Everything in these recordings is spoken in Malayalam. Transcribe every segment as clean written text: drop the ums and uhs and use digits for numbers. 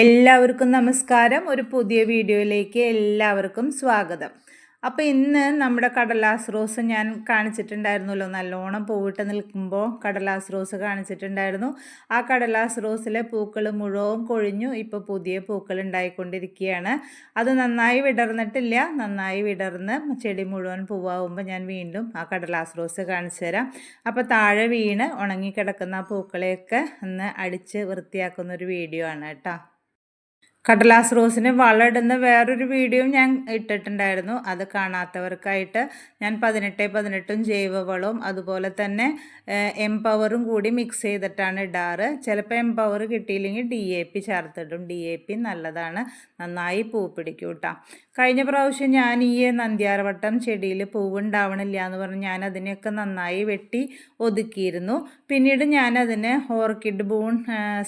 എല്ലാവർക്കും നമസ്കാരം. ഒരു പുതിയ വീഡിയോയിലേക്ക് എല്ലാവർക്കും സ്വാഗതം. അപ്പോൾ ഇന്ന് നമ്മുടെ കടലാസ് റോസ് ഞാൻ കാണിച്ചിട്ടുണ്ടായിരുന്നല്ലോ, നല്ലോണം പൂവിട്ട് നിൽക്കുമ്പോൾ കടലാസ് റോസ് കാണിച്ചിട്ടുണ്ടായിരുന്നു. ആ കടലാസ് റോസിലെ പൂക്കൾ മുഴുവൻ കൊഴിഞ്ഞു. ഇപ്പോൾ പുതിയ പൂക്കൾ ഉണ്ടായിക്കൊണ്ടിരിക്കുകയാണ്. അത് നന്നായി വിടർന്നിട്ടില്ല. നന്നായി വിടർന്ന് ചെടി മുഴുവൻ പൂവാകുമ്പോൾ ഞാൻ വീണ്ടും ആ കടലാസ് റോസ് കാണിച്ചു തരാം. അപ്പോൾ താഴെ വീണ് ഉണങ്ങിക്കിടക്കുന്ന ആ പൂക്കളെയൊക്കെ ഒന്ന് അടിച്ച് വൃത്തിയാക്കുന്നൊരു വീഡിയോ ആണ് കേട്ടോ. കടലാസ് റോസിന് വളമിടുന്ന വേറൊരു വീഡിയോ ഞാൻ ഇട്ടിട്ടുണ്ടായിരുന്നു. അത് കാണാത്തവർക്കായിട്ട് ഞാൻ 18-18 ജൈവവളവും അതുപോലെ തന്നെ എംപവറും കൂടി മിക്സ് ചെയ്തിട്ടാണ് ഇടാറ്. ചിലപ്പോൾ എംപവർ കിട്ടിയില്ലെങ്കിൽ DAP ചേർത്തിടും. DAP നല്ലതാണ്, നന്നായി പൂ പിടിക്കും കേട്ടോ. കഴിഞ്ഞ പ്രാവശ്യം ഞാൻ ഈ നന്ദ്യാർവട്ടം ചെടിയിൽ പൂവുണ്ടാവണില്ല എന്ന് പറഞ്ഞ് ഞാൻ അതിനെയൊക്കെ നന്നായി വെട്ടി ഒതുക്കിയിരുന്നു. പിന്നീട് ഞാനതിന് ഓർക്കിഡ് ബൂൺ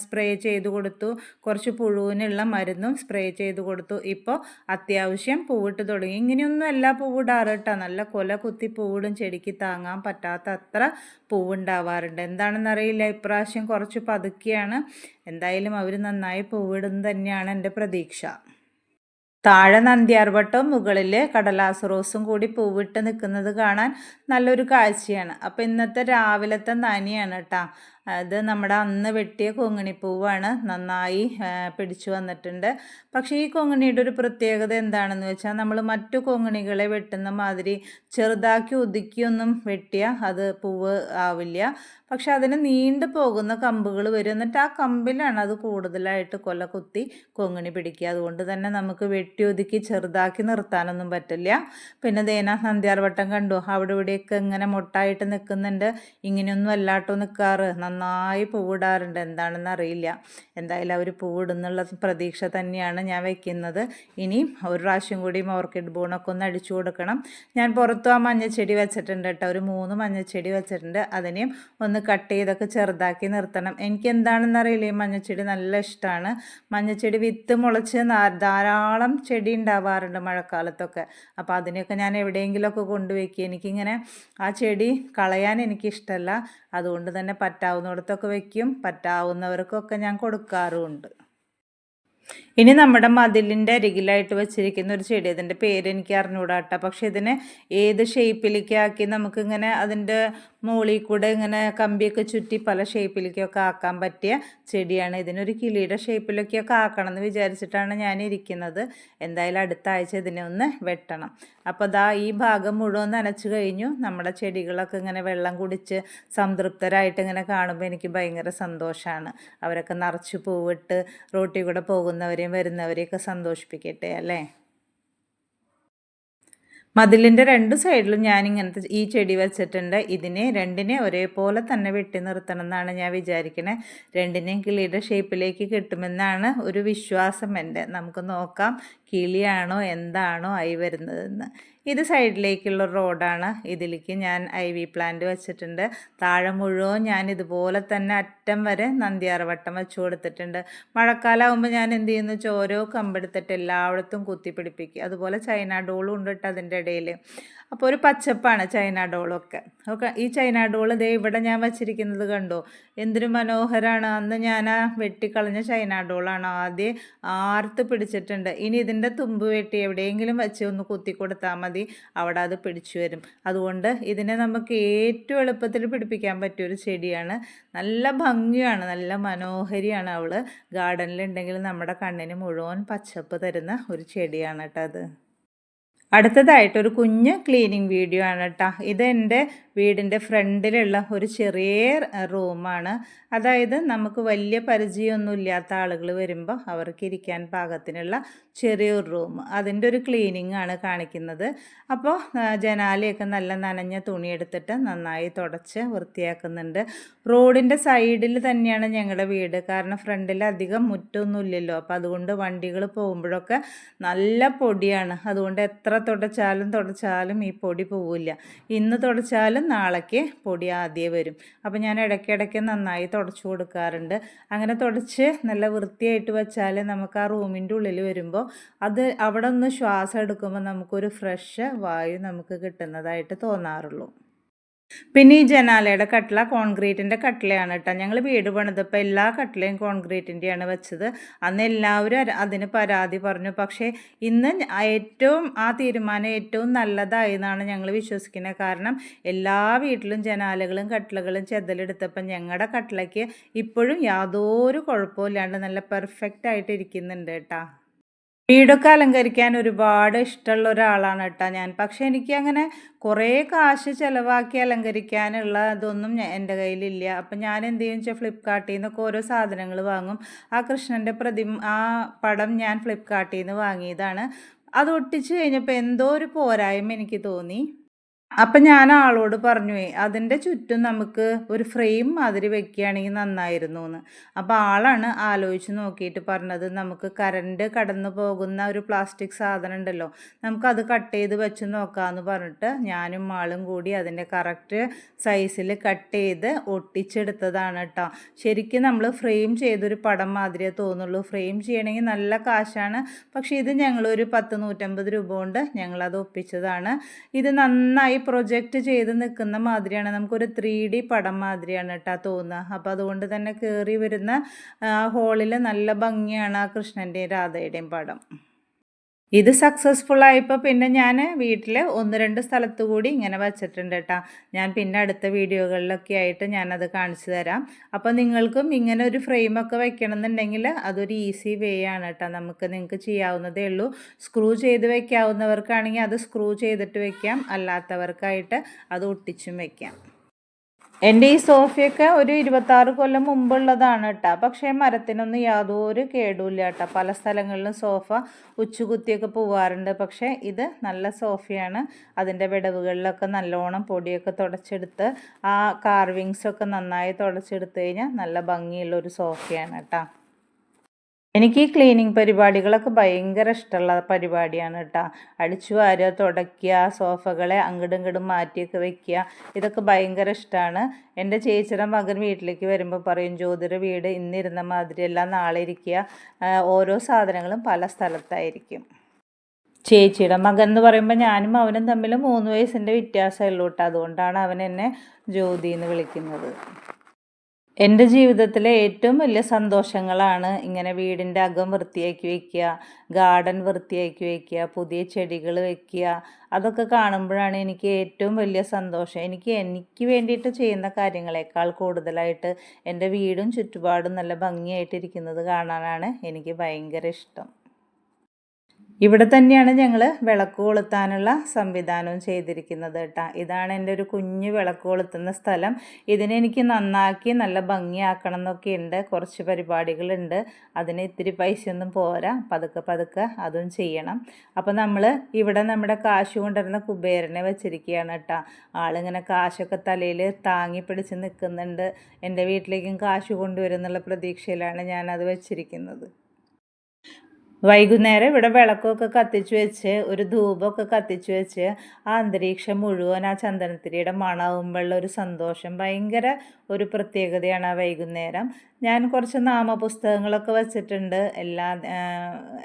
സ്പ്രേ ചെയ്ത് കൊടുത്തു. കുറച്ച് പുഴുവിനുള്ള മരുന്നും സ്പ്രേ ചെയ്ത് കൊടുത്തു. ഇപ്പോൾ അത്യാവശ്യം പൂവിട്ട് തുടങ്ങി. ഇങ്ങനെയൊന്നും എല്ലാ പൂവിടാറ് കേട്ടോ. നല്ല കൊല കുത്തി പൂവിടും. ചെടിക്ക് താങ്ങാൻ പറ്റാത്ത അത്ര പൂവുണ്ടാവാറുണ്ട്. എന്താണെന്നറിയില്ല, ഇപ്രാവശ്യം കുറച്ച് പതുക്കിയാണ്. എന്തായാലും അവർ നന്നായി പൂവിടുന്നത് തന്നെയാണ് എൻ്റെ പ്രതീക്ഷ. താഴെ നന്ദ്യാർവട്ടവും മുകളിൽ കടലാസ് റോസും കൂടി പൂവിട്ട് നിൽക്കുന്നത് കാണാൻ നല്ലൊരു കാഴ്ചയാണ്. അപ്പോൾ ഇന്നത്തെ രാവിലത്തെ നനിയാണ് കേട്ടോ. അത് നമ്മുടെ അന്ന് വെട്ടിയ കൊങ്ങിണിപ്പൂവാണ്. നന്നായി പിടിച്ചു വന്നിട്ടുണ്ട്. പക്ഷേ ഈ കൊങ്ങിണിയുടെ ഒരു പ്രത്യേകത എന്താണെന്ന് വെച്ചാൽ, നമ്മൾ മറ്റു കൊങ്ങിണികളെ വെട്ടുന്ന മാതിരി ചെറുതാക്കി ഒതുക്കിയൊന്നും വെട്ടിയാൽ അത് പൂവ് ആവില്ല. പക്ഷെ അതിന് നീണ്ടു പോകുന്ന കമ്പുകൾ വരും. എന്നിട്ട് ആ കമ്പിലാണ് അത് കൂടുതലായിട്ട് കൊല കുത്തി കൊങ്ങിണി പിടിക്കുക. അതുകൊണ്ട് തന്നെ നമുക്ക് വെട്ടി ഒതുക്കി ചെറുതാക്കി നിർത്താനൊന്നും പറ്റില്ല. പിന്നെ ദേന നന്ദ്യാർവട്ടം കണ്ടു, അവിടെ ഇവിടെയൊക്കെ ഇങ്ങനെ മൊട്ടായിട്ട് നിൽക്കുന്നുണ്ട്. ഇങ്ങനെയൊന്നും അല്ലാട്ടോ നിൽക്കാറ്, നന്നായി പൂവിടാറുണ്ട്. എന്താണെന്ന് അറിയില്ല. എന്തായാലും അവർ പൂവിടുന്നുള്ള പ്രതീക്ഷ തന്നെയാണ് ഞാൻ വയ്ക്കുന്നത്. ഇനിയും ഒരു പ്രാവശ്യം കൂടി ഓർക്കിഡ് ബൂണൊക്കെ ഒന്ന് അടിച്ചു കൊടുക്കണം. ഞാൻ പുറത്തും ആ മഞ്ഞച്ചെടി വെച്ചിട്ടുണ്ട് കേട്ടോ. ഒരു 3 മഞ്ഞച്ചെടി വെച്ചിട്ടുണ്ട്. അതിനെയും ഒന്ന് കട്ട് ചെയ്തൊക്കെ ചെറുതാക്കി നിർത്തണം. എനിക്ക് എന്താണെന്നറിയില്ല, ഈ മഞ്ഞച്ചെടി നല്ല ഇഷ്ടമാണ്. മഞ്ഞച്ചെടി വിത്ത് മുളച്ച് ധാരാളം ചെടി ഉണ്ടാവാറുണ്ട് മഴക്കാലത്തൊക്കെ. അപ്പോൾ അതിനെയൊക്കെ ഞാൻ എവിടെയെങ്കിലുമൊക്കെ കൊണ്ടുവയ്ക്കുക. എനിക്കിങ്ങനെ ആ ചെടി കളയാൻ എനിക്കിഷ്ടമല്ല. അതുകൊണ്ട് തന്നെ പറ്റാവുന്നിടത്തൊക്കെ വയ്ക്കും. പറ്റാവുന്നവർക്കൊക്കെ ഞാൻ കൊടുക്കാറുമുണ്ട്. ഇനി നമ്മുടെ മതിലിൻ്റെ അരികിലായിട്ട് വെച്ചിരിക്കുന്ന ഒരു ചെടി, അതിൻ്റെ പേര് എനിക്ക് അറിഞ്ഞുകൂടാ കേട്ടോ. പക്ഷെ ഇതിനെ ഏത് ഷേപ്പിലേക്ക് ആക്കി നമുക്കിങ്ങനെ അതിൻ്റെ മുകളിൽ കൂടെ ഇങ്ങനെ കമ്പിയൊക്കെ ചുറ്റി പല ഷേപ്പിലേക്കൊക്കെ ആക്കാൻ പറ്റിയ ചെടിയാണ്. ഇതിനൊരു കിളിയുടെ ഷേപ്പിലൊക്കെയൊക്കെ ആക്കണം എന്ന് വിചാരിച്ചിട്ടാണ് ഞാൻ ഇരിക്കുന്നത്. എന്തായാലും അടുത്ത ആഴ്ച ഇതിനെ ഒന്ന് വെട്ടണം. അപ്പോൾ ദാ ഈ ഭാഗം മുഴുവൻ നനച്ചു കഴിഞ്ഞു. നമ്മുടെ ചെടികളൊക്കെ ഇങ്ങനെ വെള്ളം കുടിച്ച് സംതൃപ്തരായിട്ട് ഇങ്ങനെ കാണുമ്പോൾ എനിക്ക് ഭയങ്കര സന്തോഷമാണ്. അവരൊക്കെ നിറച്ച് പൂവിട്ട് റോട്ടിൽ കൂടെ പോകുന്നവരെയും വരുന്നവരെയൊക്കെ സന്തോഷിപ്പിക്കട്ടെ അല്ലേ. മതിലിൻ്റെ 2 സൈഡിലും ഞാനിങ്ങനത്തെ ഈ ചെടി വെച്ചിട്ടുണ്ട്. രണ്ടിനെ ഒരേപോലെ തന്നെ വെട്ടി നിർത്തണം എന്നാണ് ഞാൻ വിചാരിക്കണേ. രണ്ടിനെയും കിളിയുടെ ഷേപ്പിലേക്ക് കിട്ടുമെന്നാണ് ഒരു വിശ്വാസം എൻ്റെ. നമുക്ക് നോക്കാം കിളിയാണോ എന്താണോ ആയി വരുന്നതെന്ന്. ഇത് സൈഡിലേക്കുള്ള റോഡാണ്. ഇതിലേക്ക് ഞാൻ IV പ്ലാന്റ് വെച്ചിട്ടുണ്ട്. താഴെ മുഴുവൻ ഞാൻ ഇതുപോലെ തന്നെ അറ്റം വരെ നന്ദ്യാർവട്ടം വെച്ച് കൊടുത്തിട്ടുണ്ട്. മഴക്കാലമാകുമ്പോൾ ഞാൻ എന്ത് ചെയ്യുന്നു വെച്ചാൽ ഓരോ കമ്പെടുത്തിട്ട് എല്ലായിടത്തും കുത്തിപ്പിടിപ്പിക്കും. അതുപോലെ ചൈന ഡോളും ഉണ്ട് കേട്ടോ അതിൻ്റെ ഇടയിൽ. അപ്പോൾ ഒരു പച്ചപ്പാണ് ചൈന ഡോളൊക്കെ. ഈ ചൈന ഡോൾ ദേ ഇവിടെ ഞാൻ വച്ചിരിക്കുന്നത് കണ്ടോ, എന്തൊരു മനോഹരമാണ്. അന്ന് ഞാൻ ആ വെട്ടിക്കളഞ്ഞ ചൈന ഡോളാണ് ആദ്യം ആർത്ത് പിടിച്ചിട്ടുണ്ട്. ഇനി ഇതിൻ്റെ തുമ്പ് വെട്ടി എവിടെയെങ്കിലും വെച്ച് ഒന്ന് കുത്തി കൊടുത്താൽ മതി, അവിടെ അത് പിടിച്ചു വരും. അതുകൊണ്ട് ഇതിനെ നമുക്ക് ഏറ്റവും എളുപ്പത്തിൽ പിടിപ്പിക്കാൻ പറ്റിയൊരു ചെടിയാണ്. നല്ല ഭംഗിയാണ്, നല്ല മനോഹരിയാണ് അവൾ. ഗാർഡനിലുണ്ടെങ്കിൽ നമ്മുടെ കണ്ണിന് മുഴുവൻ പച്ചപ്പ് തരുന്ന ഒരു ചെടിയാണ് കേട്ടോ അത്. അടുത്തതായിട്ടൊരു കുഞ്ഞ് ക്ലീനിങ് വീഡിയോ ആണ് കേട്ടോ. ഇത് എൻ്റെ വീടിൻ്റെ ഫ്രണ്ടിലുള്ള ഒരു ചെറിയ റൂമാണ്. അതായത് നമുക്ക് വലിയ പരിചയമൊന്നും ഇല്ലാത്ത ആളുകൾ വരുമ്പോൾ അവർക്ക് ഇരിക്കാൻ പാകത്തിനുള്ള ചെറിയൊരു റൂം, അതിൻ്റെ ഒരു ക്ലീനിങ് ആണ് കാണിക്കുന്നത്. അപ്പോൾ ജനാലയൊക്കെ നല്ല നനഞ്ഞ തുണി എടുത്തിട്ട് നന്നായി തുടച്ച് വൃത്തിയാക്കുന്നുണ്ട്. റോഡിൻ്റെ സൈഡിൽ തന്നെയാണ് ഞങ്ങളുടെ വീട്. കാരണം ഫ്രണ്ടിൽ അധികം മുറ്റമൊന്നുമില്ലല്ലോ. അപ്പോൾ അതുകൊണ്ട് വണ്ടികൾ പോകുമ്പോഴൊക്കെ നല്ല പൊടിയാണ്. അതുകൊണ്ട് എത്ര തുടച്ചാലും ഈ പൊടി പോവില്ല. ഇന്ന് തുടച്ചാലും നാളേക്ക് പൊടി ആദ്യം വരും. അപ്പോൾ ഞാൻ ഇടയ്ക്കിടയ്ക്ക് നന്നായി തുടച്ചു കൊടുക്കാറുണ്ട്. അങ്ങനെ തുടച്ച് നല്ല വൃത്തിയായിട്ട് വെച്ചാൽ നമുക്ക് ആ റൂമിൻ്റെ ഉള്ളിൽ വരുമ്പോൾ അത് അവിടെ ഒന്ന് ശ്വാസം എടുക്കുമ്പോൾ നമുക്കൊരു ഫ്രഷ് വായു നമുക്ക് കിട്ടുന്നതായിട്ട് തോന്നാറുള്ളൂ. പിന്നെ ഈ ജനാലയുടെ കട്ടില കോൺക്രീറ്റിൻ്റെ കട്ടിലയാണ് കേട്ടോ. ഞങ്ങൾ വീട് പണിതപ്പോൾ എല്ലാ കട്ടിലയും കോൺക്രീറ്റിൻ്റെയാണ് വെച്ചത്. അന്ന് എല്ലാവരും അതിന് പരാതി പറഞ്ഞു. പക്ഷേ ഇന്ന് ഏറ്റവും ആ തീരുമാനം ഏറ്റവും നല്ലതായി എന്നാണ് ഞങ്ങൾ വിശ്വസിക്കുന്നത്. കാരണം എല്ലാ വീട്ടിലും ജനാലകളും കട്ടിലകളും ചെതലെടുത്തപ്പോൾ ഞങ്ങളുടെ കട്ടിലയ്ക്ക് ഇപ്പോഴും യാതൊരു കുഴപ്പമില്ലാണ്ട് നല്ല പെർഫെക്റ്റ് ആയിട്ട് ഇരിക്കുന്നുണ്ട് കേട്ടോ. വീടൊക്കെ അലങ്കരിക്കാൻ ഒരുപാട് ഇഷ്ടമുള്ള ഒരാളാണ് കേട്ടോ ഞാൻ. പക്ഷേ എനിക്ക് അങ്ങനെ കുറേ കാശ് ചിലവാക്കി അലങ്കരിക്കാനുള്ള ഇതൊന്നും എൻ്റെ കയ്യിലില്ല. അപ്പം ഞാൻ എന്ത് ചെയ്യും വെച്ചാൽ ഫ്ലിപ്കാർട്ടിൽ നിന്നൊക്കെ ഓരോ സാധനങ്ങൾ വാങ്ങും. ആ കൃഷ്ണൻ്റെ ആ പടം ഞാൻ ഫ്ലിപ്കാർട്ടിൽ നിന്ന് വാങ്ങിയതാണ്. അത് ഒട്ടിച്ച് കഴിഞ്ഞപ്പോൾ എന്തോ ഒരു പോരായ്മ എനിക്ക് തോന്നി. അപ്പം ഞാൻ ആളോട് പറഞ്ഞു, അതിൻ്റെ ചുറ്റും നമുക്ക് ഒരു ഫ്രെയിം മാതിരി വെക്കുകയാണെങ്കിൽ നന്നായിരുന്നു എന്ന്. അപ്പോൾ ആളാണ് ആലോചിച്ച് നോക്കിയിട്ട് പറഞ്ഞത്, നമുക്ക് കറണ്ട് കടന്നു പോകുന്ന ഒരു പ്ലാസ്റ്റിക് സാധനം ഉണ്ടല്ലോ, നമുക്കത് കട്ട് ചെയ്ത് വെച്ച് നോക്കാമെന്ന് പറഞ്ഞിട്ട് ഞാനും ആളും കൂടി അതിൻ്റെ കറക്റ്റ് സൈസിൽ കട്ട് ചെയ്ത് ഒട്ടിച്ചെടുത്തതാണ് കേട്ടോ. ശരിക്കും നമ്മൾ ഫ്രെയിം ചെയ്തൊരു പടം മാതിരിയേ തോന്നുള്ളൂ. ഫ്രെയിം ചെയ്യണമെങ്കിൽ നല്ല കാശാണ്. പക്ഷേ ഇത് ഞങ്ങളൊരു 100-150 രൂപ കൊണ്ട് ഞങ്ങളത് ഒപ്പിച്ചതാണ്. ഇത് നന്നായി പ്രൊജക്റ്റ് ചെയ്ത് നിൽക്കുന്ന മാതിരിയാണ്, നമുക്കൊരു 3D പടം മാതിരിയാണ് കേട്ടോ തോന്നുക. അപ്പോൾ അതുകൊണ്ട് തന്നെ കയറി വരുന്ന ഹോളിൽ നല്ല ഭംഗിയാണ് ആ കൃഷ്ണൻ്റെയും രാധയുടെയും പടം. ഇത് സക്സസ്ഫുൾ ആയപ്പോൾ പിന്നെ ഞാൻ വീട്ടിൽ 1-2 സ്ഥലത്ത് കൂടി ഇങ്ങനെ വച്ചിട്ടുണ്ട് കേട്ടോ. ഞാൻ പിന്നെ അടുത്ത വീഡിയോകളിലൊക്കെ ആയിട്ട് ഞാനത് കാണിച്ചു തരാം. അപ്പോൾ നിങ്ങൾക്കും ഇങ്ങനെ ഒരു ഫ്രെയിമൊക്കെ വെക്കണം എന്നുണ്ടെങ്കിൽ അതൊരു ഈസി വേ ആണ് കേട്ടോ. നിങ്ങൾക്ക് ചെയ്യാവുന്നതേ ഉള്ളൂ. സ്ക്രൂ ചെയ്ത് വെക്കാവുന്നവർക്കാണെങ്കിൽ അത് സ്ക്രൂ ചെയ്തിട്ട് വെക്കാം, അല്ലാത്തവർക്കായിട്ട് അത് ഒട്ടിച്ചും വെക്കാം. എൻ്റെ ഈ സോഫയൊക്കെ ഒരു 26 കൊല്ലം മുമ്പുള്ളതാണ് കേട്ടോ. പക്ഷേ മരത്തിനൊന്നും യാതൊരു കേടുമില്ല കേട്ടോ. പല സ്ഥലങ്ങളിലും സോഫ ഉച്ചുകുത്തിയൊക്കെ പോവാറുണ്ട്. പക്ഷേ ഇത് നല്ല സോഫയാണ്. അതിൻ്റെ വിടവുകളിലൊക്കെ നല്ലോണം പൊടിയൊക്കെ തുടച്ചെടുത്ത് ആ കാർവിങ്സൊക്കെ നന്നായി തുടച്ചെടുത്ത് കഴിഞ്ഞാൽ നല്ല ഭംഗിയുള്ള ഒരു സോഫയാണ് കേട്ടോ. എനിക്ക് ഈ ക്ലീനിങ് പരിപാടികളൊക്കെ ഭയങ്കര ഇഷ്ടമുള്ള പരിപാടിയാണ് കേട്ടോ. അടിച്ചു വാരുക, തുടയ്ക്കുക, സോഫകളെ അങ്ങോട്ടും ഇങ്ങോട്ടും മാറ്റിയൊക്കെ വെക്കുക, ഇതൊക്കെ ഭയങ്കര ഇഷ്ടമാണ്. എൻ്റെ ചേച്ചിയുടെ മകൻ വീട്ടിലേക്ക് വരുമ്പോൾ പറയും, ജ്യോതിയുടെ വീട് ഇന്നിരുന്ന മാതിരിയല്ല, നാളെ ഇരിക്കുക, ഓരോ സാധനങ്ങളും പല സ്ഥലത്തായിരിക്കും. ചേച്ചിയുടെ മകൻ എന്ന് പറയുമ്പോൾ ഞാനും അവനും തമ്മിൽ 3 വയസ്സിൻ്റെ വ്യത്യാസമേ ഉള്ളൂ കേട്ടോ. അതുകൊണ്ടാണ് അവൻ എന്നെ ജ്യോതി എന്ന് വിളിക്കുന്നത്. എൻ്റെ ജീവിതത്തിലെ ഏറ്റവും വലിയ സന്തോഷങ്ങളാണ് ഇങ്ങനെ വീടിൻ്റെ അകം വൃത്തിയാക്കി വയ്ക്കുക, ഗാർഡൻ വൃത്തിയാക്കി വയ്ക്കുക, പുതിയ ചെടികൾ വയ്ക്കുക. അതൊക്കെ കാണുമ്പോഴാണ് എനിക്ക് ഏറ്റവും വലിയ സന്തോഷം. എനിക്ക് വേണ്ടിയിട്ട് ചെയ്യുന്ന കാര്യങ്ങളെക്കാൾ കൂടുതലായിട്ട് എൻ്റെ വീടും ചുറ്റുപാടും നല്ല ഭംഗിയായിട്ടിരിക്കുന്നത് കാണാനാണ് എനിക്ക് ഭയങ്കര ഇഷ്ടം. ഇവിടെ തന്നെയാണ് ഞങ്ങൾ വിളക്ക് കൊളുത്താനുള്ള സംവിധാനവും ചെയ്തിരിക്കുന്നത് കേട്ടോ. ഇതാണ് എൻ്റെ ഒരു കുഞ്ഞു വിളക്ക് കൊളുത്തുന്ന സ്ഥലം. ഇതിനെനിക്ക് നന്നാക്കി നല്ല ഭംഗിയാക്കണം എന്നൊക്കെ ഉണ്ട്. കുറച്ച് പരിപാടികളുണ്ട്. അതിന് ഇത്തിരി പൈസയൊന്നും പോരാ. പതുക്കെ അതും ചെയ്യണം. അപ്പോൾ നമ്മൾ ഇവിടെ നമ്മുടെ കാശ് കൊണ്ടുവരുന്ന കുബേരനെ വെച്ചിരിക്കുകയാണ് കേട്ടോ. ആളിങ്ങനെ കാശൊക്കെ തലയിൽ താങ്ങി പിടിച്ച് നിൽക്കുന്നുണ്ട്. എൻ്റെ വീട്ടിലേക്കും കാശ് കൊണ്ടുവരും എന്നുള്ള പ്രതീക്ഷയിലാണ് ഞാനത് വെച്ചിരിക്കുന്നത്. വൈകുന്നേരം ഇവിടെ വിളക്കൊക്കെ കത്തിച്ച് വെച്ച് ഒരു ധൂപമൊക്കെ കത്തിച്ച് വെച്ച് ആ അന്തരീക്ഷം മുഴുവൻ ആ ചന്ദനത്തിരിയുടെ മണമാകുമ്പോഴുള്ള ഒരു സന്തോഷം ഭയങ്കര ഒരു പ്രത്യേകതയാണ് ആ വൈകുന്നേരം. ഞാൻ കുറച്ച് നാമപുസ്തകങ്ങളൊക്കെ വച്ചിട്ടുണ്ട്.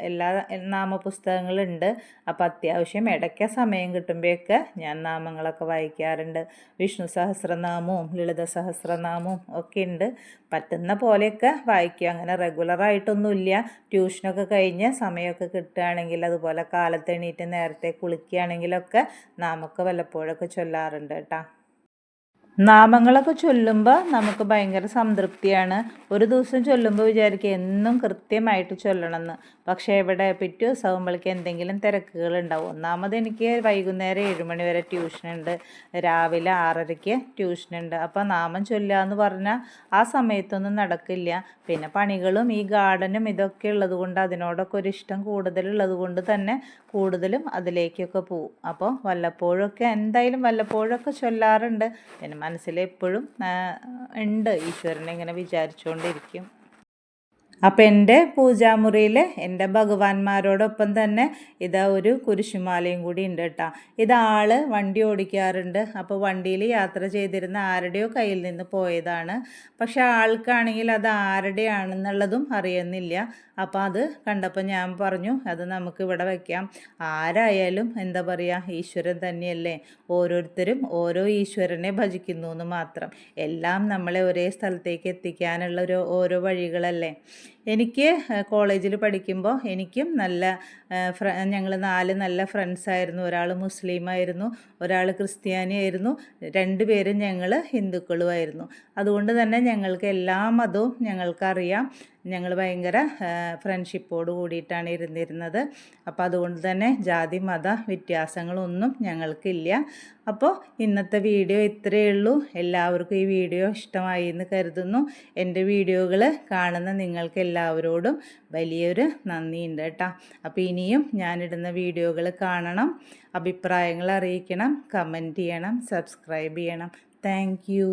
എല്ലാ നാമപുസ്തകങ്ങളുണ്ട്. അപ്പോൾ അത്യാവശ്യം ഇടയ്ക്ക് സമയം കിട്ടുമ്പോഴൊക്കെ ഞാൻ നാമങ്ങളൊക്കെ വായിക്കാറുണ്ട്. വിഷ്ണു സഹസ്രനാമവും ലളിത സഹസ്രനാമവും ഒക്കെ ഉണ്ട്. പറ്റുന്ന പോലെയൊക്കെ വായിക്കുക. അങ്ങനെ റെഗുലറായിട്ടൊന്നുമില്ല. ട്യൂഷനൊക്കെ കഴിഞ്ഞ് സമയമൊക്കെ കിട്ടുകയാണെങ്കിൽ, അതുപോലെ കാലത്ത് എണീറ്റ് നേരത്തെ കുളിക്കുകയാണെങ്കിലൊക്കെ നാമൊക്കെ വല്ലപ്പോഴൊക്കെ ചൊല്ലാറുണ്ട് കേട്ടോ. നാമങ്ങളൊക്കെ ചൊല്ലുമ്പോൾ നമുക്ക് ഭയങ്കര സംതൃപ്തിയാണ്. ഒരു ദിവസം ചൊല്ലുമ്പോൾ വിചാരിക്കുക എന്നും കൃത്യമായിട്ട് ചൊല്ലണമെന്ന്. പക്ഷേ ഇവിടെ പിറ്റേ ദിവസമാകുമ്പോഴേക്ക് എന്തെങ്കിലും തിരക്കുകളുണ്ടാവും. ഒന്നാമത് എനിക്ക് വൈകുന്നേരം 7 മണി വരെ ട്യൂഷനുണ്ട്, രാവിലെ 6:30 ട്യൂഷനുണ്ട്. അപ്പോൾ നാമം ചൊല്ലുക എന്ന് പറഞ്ഞാൽ ആ സമയത്തൊന്നും നടക്കില്ല. പിന്നെ പണികളും ഈ ഗാർഡനും ഇതൊക്കെ ഉള്ളത് കൊണ്ട്, അതിനോടൊക്കെ ഒരു ഇഷ്ടം കൂടുതലുള്ളത് കൊണ്ട് തന്നെ കൂടുതലും അതിലേക്കൊക്കെ പോവും. അപ്പോൾ എന്തായാലും വല്ലപ്പോഴൊക്കെ ചൊല്ലാറുണ്ട്. പിന്നെ മനസ്സിലെപ്പോഴും ഉണ്ട്, ഈശ്വരനെ ഇങ്ങനെ വിചാരിച്ചുകൊണ്ടിരിക്കും. അപ്പം എൻ്റെ പൂജാമുറിയിൽ എൻ്റെ ഭഗവാന്മാരോടൊപ്പം തന്നെ ഇതാ ഒരു കുരിശുമാലയും കൂടി ഉണ്ട് കേട്ടോ. ഇതാൾ വണ്ടി ഓടിക്കാറുണ്ട്. അപ്പോൾ വണ്ടിയിൽ യാത്ര ചെയ്തിരുന്ന ആരുടെയോ കയ്യിൽ നിന്ന് പോയതാണ്. പക്ഷെ ആൾക്കാണെങ്കിൽ അത് ആരുടെയാണെന്നുള്ളതും അറിയുന്നില്ല. അപ്പോൾ അത് കണ്ടപ്പോൾ ഞാൻ പറഞ്ഞു അത് നമുക്ക് ഇവിടെ വയ്ക്കാം. ആരായാലും എന്താ പറയുക, ഈശ്വരൻ തന്നെയല്ലേ, ഓരോരുത്തരും ഓരോ ഈശ്വരനെ ഭജിക്കുന്നു എന്ന് മാത്രം. എല്ലാം നമ്മളെ ഒരേ സ്ഥലത്തേക്ക് എത്തിക്കാനുള്ള ഓരോ വഴികളല്ലേ. എനിക്ക് കോളേജിൽ പഠിക്കുമ്പോൾ എനിക്കും നല്ല ഞങ്ങൾ 4 നല്ല ഫ്രണ്ട്സായിരുന്നു. ഒരാൾ മുസ്ലിമായിരുന്നു, ഒരാൾ ക്രിസ്ത്യാനിയായിരുന്നു, 2 പേരും ഞങ്ങൾ ഹിന്ദുക്കളുമായിരുന്നു. അതുകൊണ്ട് തന്നെ ഞങ്ങൾക്ക് എല്ലാ മതവും ഞങ്ങൾക്കറിയാം. ഞങ്ങൾ ഭയങ്കര ഫ്രണ്ട്ഷിപ്പോട് കൂടിയിട്ടാണ് ഇരുന്നിരുന്നത്. അപ്പോൾ അതുകൊണ്ട് തന്നെ ജാതി മത വ്യത്യാസങ്ങളൊന്നും ഞങ്ങൾക്കില്ല. അപ്പോൾ ഇന്നത്തെ വീഡിയോ ഇത്രയേ ഉള്ളൂ. എല്ലാവർക്കും ഈ വീഡിയോ ഇഷ്ടമായി എന്ന് കരുതുന്നു. എൻ്റെ വീഡിയോകൾ കാണുന്ന നിങ്ങൾക്ക് എല്ലാവരോടും വലിയൊരു നന്ദിയുണ്ട് കേട്ടോ. അപ്പോൾ ഇനിയും ഞാനിടുന്ന വീഡിയോകൾ കാണണം, അഭിപ്രായങ്ങൾ അറിയിക്കണം, കമൻറ്റ് ചെയ്യണം, സബ്സ്ക്രൈബ് ചെയ്യണം. Thank you.